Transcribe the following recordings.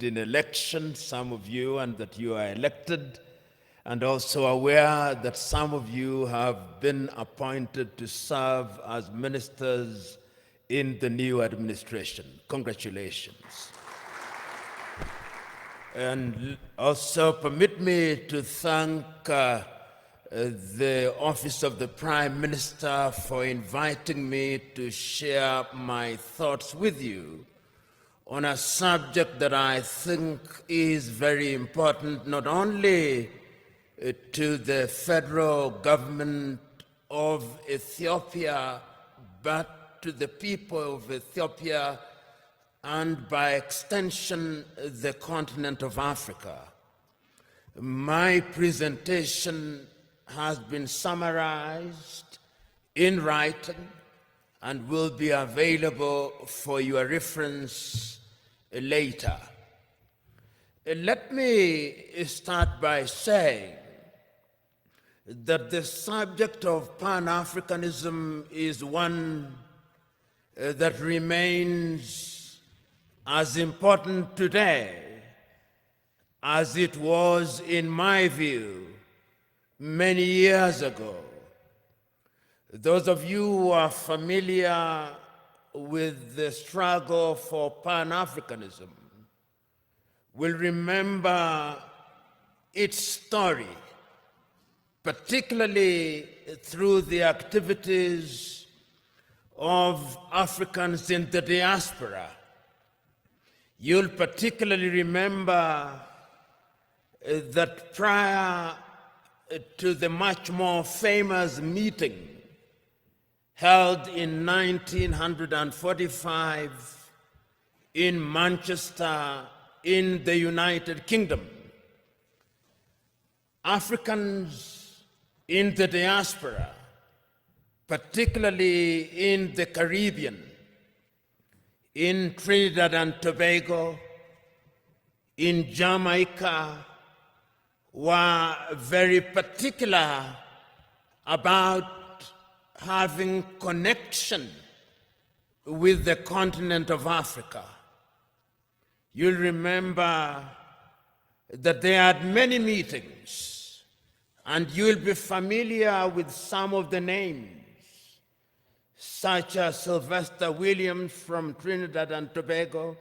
in elections, some of you, and that you are elected, and also aware that some of you have been appointed to serve as ministers in the new administration. Congratulations. And also permit me to thank the Office of the Prime Minister for inviting me to share my thoughts with you on a subject that I think is very important, not only to the federal government of Ethiopia, but to the people of Ethiopia and by extension the continent of Africa. My presentation has been summarized in writing and will be available for your reference later. Let me start by saying that the subject of Pan-Africanism is one that remains as important today as it was, in my view, many years ago. Those of you who are familiar with the struggle for Pan-Africanism will remember its story, particularly through the activities of Africans in the diaspora. You'll particularly remember that prior to the much more famous meeting held in 1945 in Manchester in the United Kingdom, Africans in the diaspora, particularly in the Caribbean, in Trinidad and Tobago, in Jamaica, were very particular about having connection with the continent of Africa. You'll remember that they had many meetings, and you'll be familiar with some of the names, such as Sylvester Williams from Trinidad and Tobago,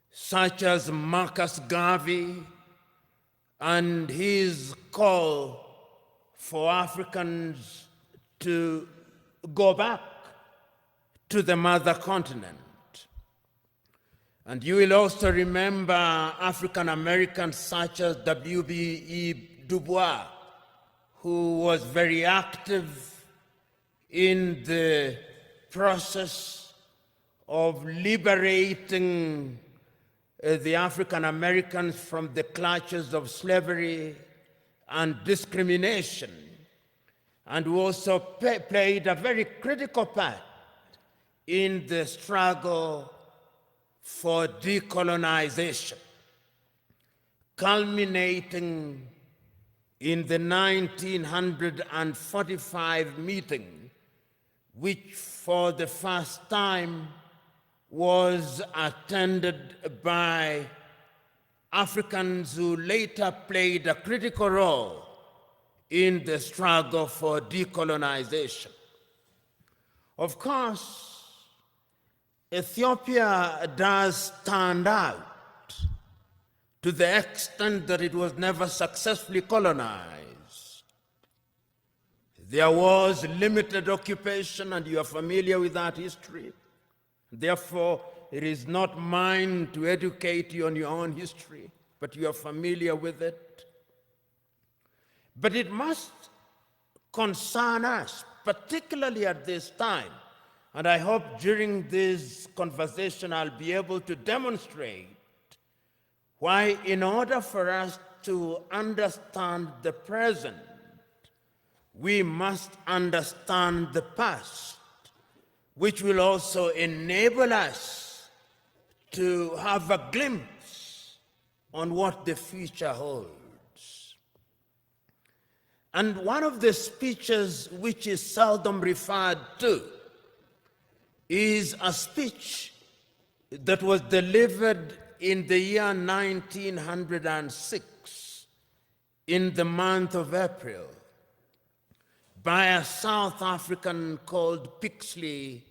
such as Marcus Garvey and his call for Africans to go back to the mother continent. And you will also remember African Americans such as W.B.E. Du Bois, who was very active in the process of liberating the African Americans from the clutches of slavery and discrimination, and who also played a very critical part in the struggle for decolonization, culminating in the 1945 meeting, which for the first time was attended by Africans who later played a critical role in the struggle for decolonization. Of course, Ethiopia does stand out to the extent that it was never successfully colonized. There was limited occupation, and you are familiar with that history. Therefore, it is not mine to educate you on your own history, but you are familiar with it. But it must concern us, particularly at this time. And I hope during this conversation I'll be able to demonstrate why, in order for us to understand the present, we must understand the past, which will also enable us to have a glimpse on what the future holds. And one of the speeches which is seldom referred to is a speech that was delivered in the year 1906, in the month of April, by a South African called Pixley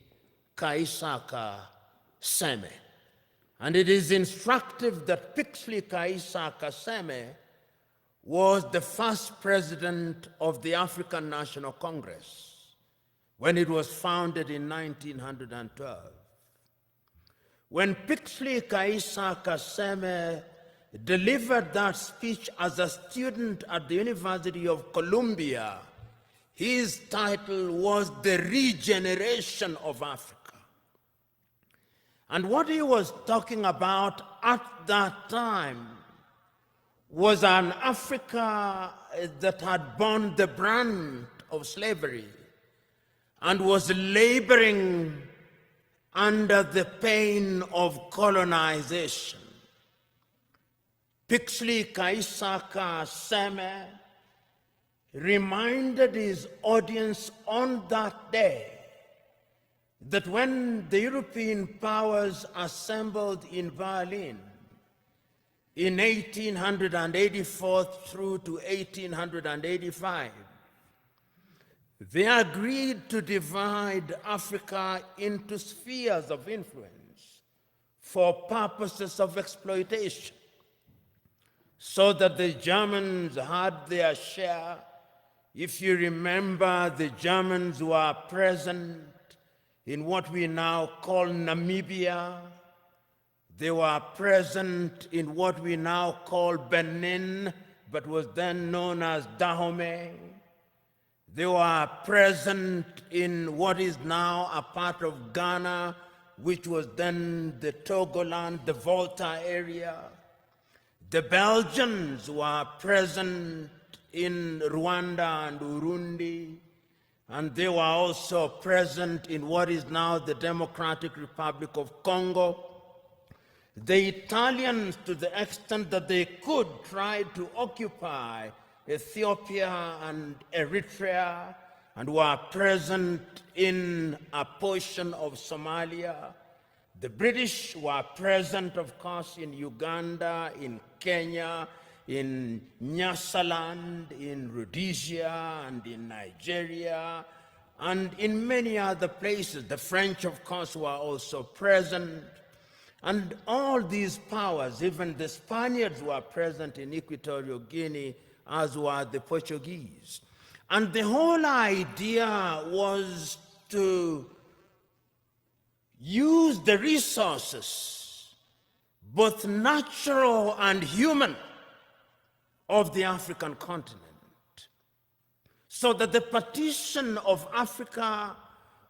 Kaisaka Seme. And it is instructive that Pixley Kaisaka Seme was the first president of the African National Congress when it was founded in 1912. When Pixley Kaisaka Seme delivered that speech as a student at the University of Columbia, his title was The Regeneration of Africa. And what he was talking about at that time was an Africa that had borne the brunt of slavery and was laboring under the pain of colonization. Pixley Kaisaka Seme reminded his audience on that day that when the European powers assembled in Berlin in 1884 through to 1885, they agreed to divide Africa into spheres of influence for purposes of exploitation, so that the Germans had their share. If you remember, the Germans were present in what we now call Namibia. They were present in what we now call Benin, but was then known as Dahomey. They were present in what is now a part of Ghana, which was then the Togoland, the Volta area. The Belgians were present in Rwanda and Urundi, and they were also present in what is now the Democratic Republic of Congo. The Italians, to the extent that they could, tried to occupy Ethiopia and Eritrea, and were present in a portion of Somalia. The British were present, of course, in Uganda, in Kenya, in Nyasaland, in Rhodesia, and in Nigeria, and in many other places. The French, of course, were also present. And all these powers, even the Spaniards, were present in Equatorial Guinea, as were the Portuguese. And the whole idea was to use the resources, both natural and human, of the African continent, so that the partition of Africa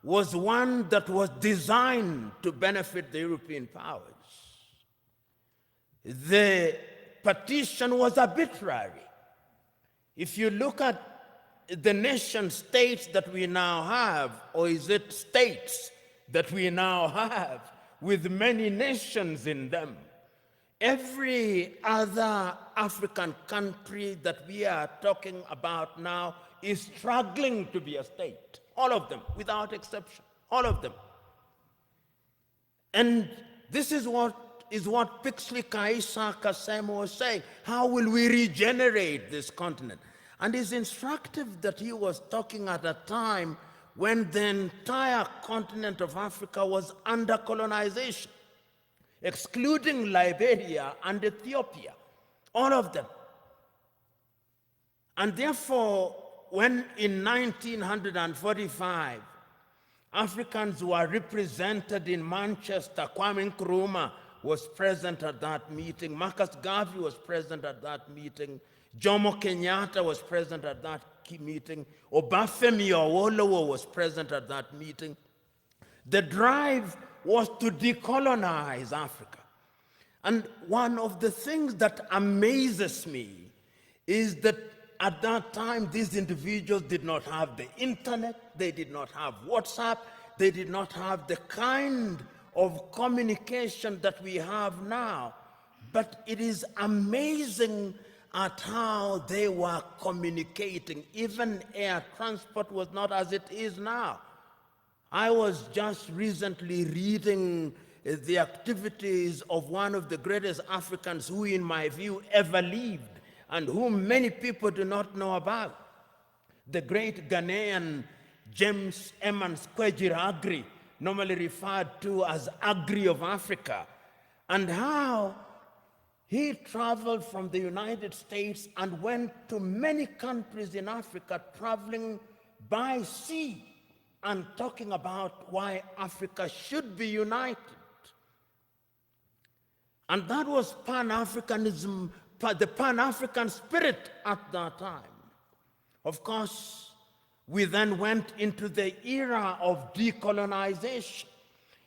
was one that was designed to benefit the European powers. The partition was arbitrary. If you look at the nation states that we now have, or is it states that we now have with many nations in them, every other African country that we are talking about now is struggling to be a state. All of them, without exception, all of them. And this is what Pixley Kaisaka Seme was saying. How will we regenerate this continent? And it's instructive that he was talking at a time when the entire continent of Africa was under colonization, excluding Liberia and Ethiopia, all of them. And therefore, when in 1945, Africans were represented in Manchester, Kwame Nkrumah was present at that meeting, Marcus Garvey was present at that meeting, Jomo Kenyatta was present at that meeting, Obafemi Awolowo was present at that meeting. The drive was to decolonize Africa. And one of the things that amazes me is that at that time, these individuals did not have the internet, they did not have WhatsApp, they did not have the kind of communication that we have now. But it is amazing at how they were communicating. Even air transport was not as it is now. I was just recently reading the activities of one of the greatest Africans who, in my view, ever lived, and whom many people do not know about, the great Ghanaian James Emmons Kwegyir Aggrey, normally referred to as Aggrey of Africa, and how he traveled from the United States and went to many countries in Africa, traveling by sea and talking about why Africa should be united. And that was Pan-Africanism, the Pan-African spirit at that time. Of course, we then went into the era of decolonization.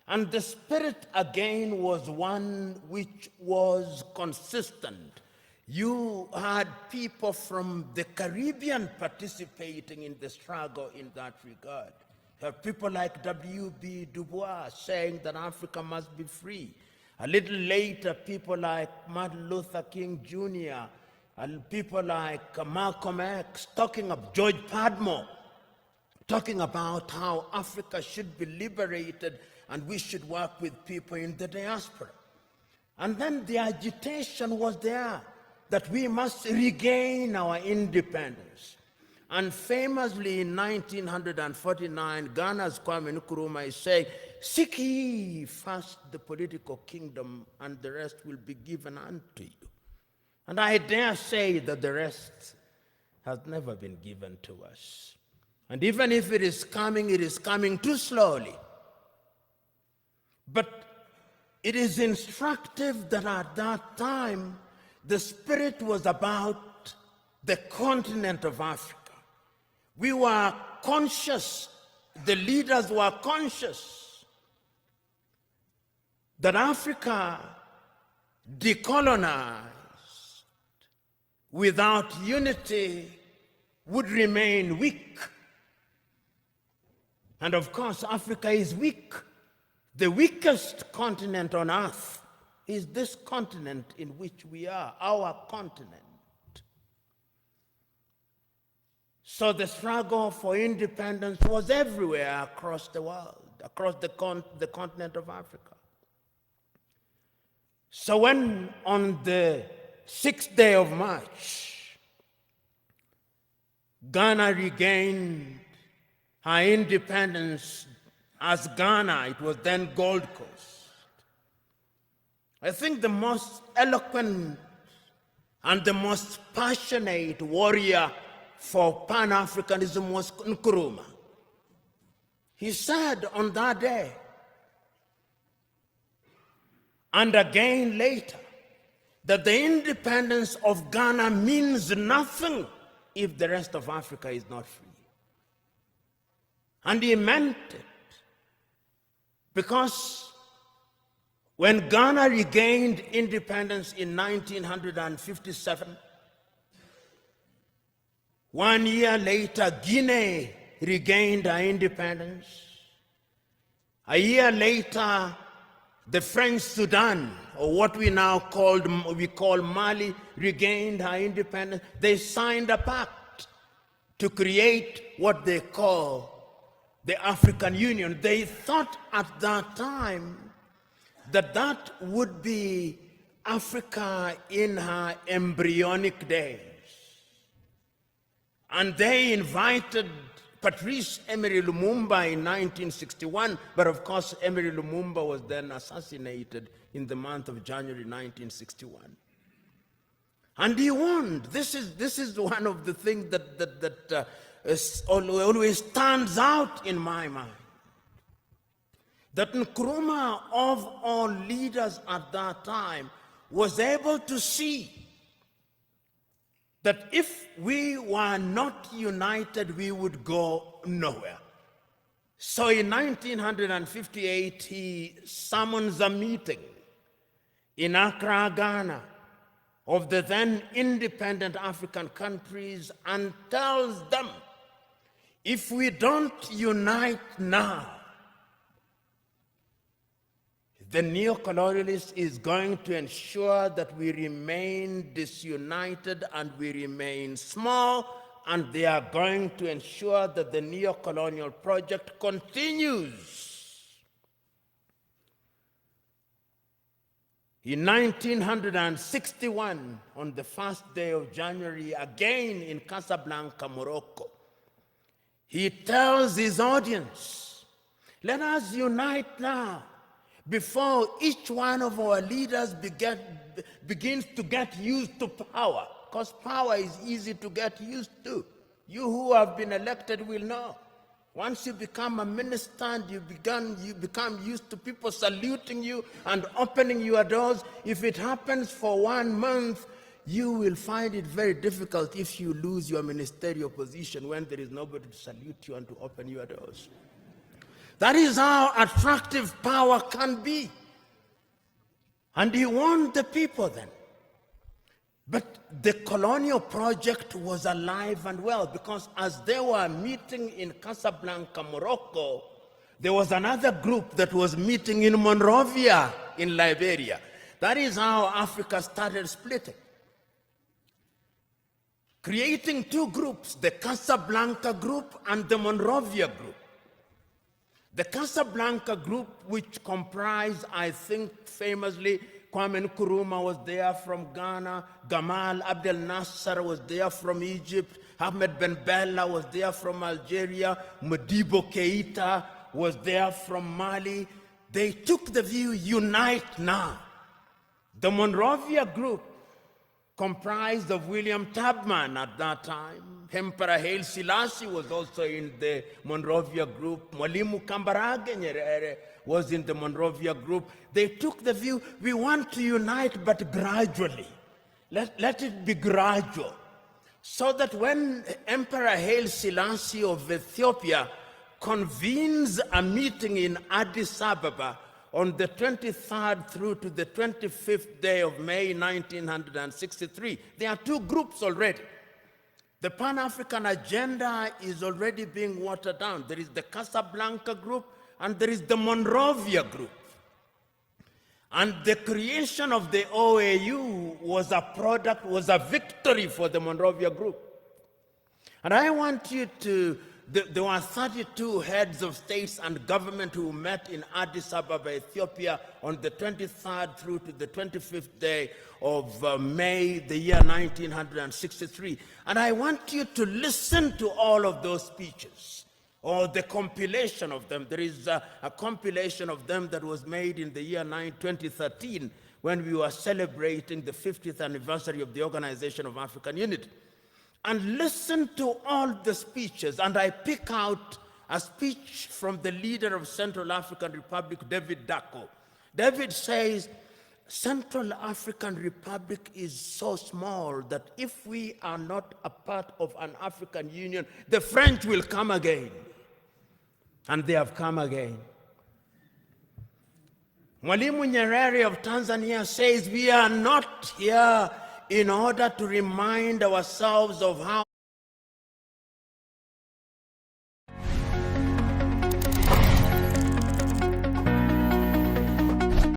And the spirit again was one which was consistent. You had people from the Caribbean participating in the struggle in that regard. You have people like W.B. Du Bois saying that Africa must be free. A little later, people like Martin Luther King Jr., and people like Malcolm X, talking of George Padmore, talking about how Africa should be liberated and we should work with people in the diaspora. And then the agitation was there that we must regain our independence. And famously in 1949, Ghana's Kwame Nkrumah is saying, "Seek ye first the political kingdom, and the rest will be given unto you." And I dare say that the rest has never been given to us. And even if it is coming too slowly. But it is instructive that at that time, the spirit was about the continent of Africa. We were conscious, the leaders were conscious, that Africa decolonized without unity would remain weak. And of course, Africa is weak. The weakest continent on earth is this continent in which we are, our continent. So the struggle for independence was everywhere across the world, across the continent of Africa. So when on the 6th day of March, Ghana regained her independence as Ghana, it was then Gold Coast. I think the most eloquent and the most passionate warrior for Pan-Africanism was Nkrumah. He said on that day, and again later, that the independence of Ghana means nothing if the rest of Africa is not free. And he meant it. Because when Ghana regained independence in 1957, 1 year later, Guinea regained her independence. A year later, the French Sudan, or what we now call Mali, regained her independence. They signed a pact to create what they call the African Union. They thought at that time that that would be Africa in her embryonic days. And they invited Patrice Emery Lumumba in 1961, but of course Emery Lumumba was then assassinated in the month of January 1961. And he warned. This is one of the things that always stands out in my mind. That Nkrumah, of all leaders at that time, was able to see that if we were not united, we would go nowhere. So in 1958, he summons a meeting in Accra, Ghana, of the then independent African countries and tells them, if we don't unite now, the neo-colonialist is going to ensure that we remain disunited and we remain small, and they are going to ensure that the neo-colonial project continues. In 1961, on the first day of January, again in Casablanca, Morocco, he tells his audience, let us unite now before each one of our leaders begins to get used to power, because power is easy to get used to. You who have been elected will know. Once you become a minister and you become used to people saluting you and opening your doors, if it happens for 1 month, you will find it very difficult if you lose your ministerial position when there is nobody to salute you and to open your doors. That is how attractive power can be. And he warned the people then. But the colonial project was alive and well, because as they were meeting in Casablanca, Morocco, there was another group that was meeting in Monrovia in Liberia. That is how Africa started splitting, creating two groups, the Casablanca group and the Monrovia group. The Casablanca group, which comprised, I think famously, Kwame Nkrumah was there from Ghana, Gamal Abdel Nasser was there from Egypt, Ahmed Ben Bella was there from Algeria, Modibo Keita was there from Mali. They took the view, unite now. The Monrovia group, comprised of William Tubman at that time. Emperor Haile Selassie was also in the Monrovia group. Mwalimu Kambarage Nyerere was in the Monrovia group. They took the view, we want to unite, but gradually. Let it be gradual. So that when Emperor Haile Selassie of Ethiopia convenes a meeting in Addis Ababa on the 23rd through to the 25th day of May 1963, there are two groups already. The Pan-African agenda is already being watered down. There is the Casablanca group and there is the Monrovia group. And the creation of the OAU was a victory for the Monrovia group. And I want you to, there were 32 heads of states and government who met in Addis Ababa, Ethiopia on the 23rd through to the 25th day of May, the year 1963. And I want you to listen to all of those speeches, or the compilation of them. There is a compilation of them that was made in the year 2013 when we were celebrating the 50th anniversary of the Organization of African Unity. And listen to all the speeches, and I pick out a speech from the leader of Central African Republic, David Dacko. David says, Central African Republic is so small that if we are not a part of an African Union, the French will come again. And they have come again. Mwalimu Nyerere of Tanzania says, we are not here in order to remind ourselves of how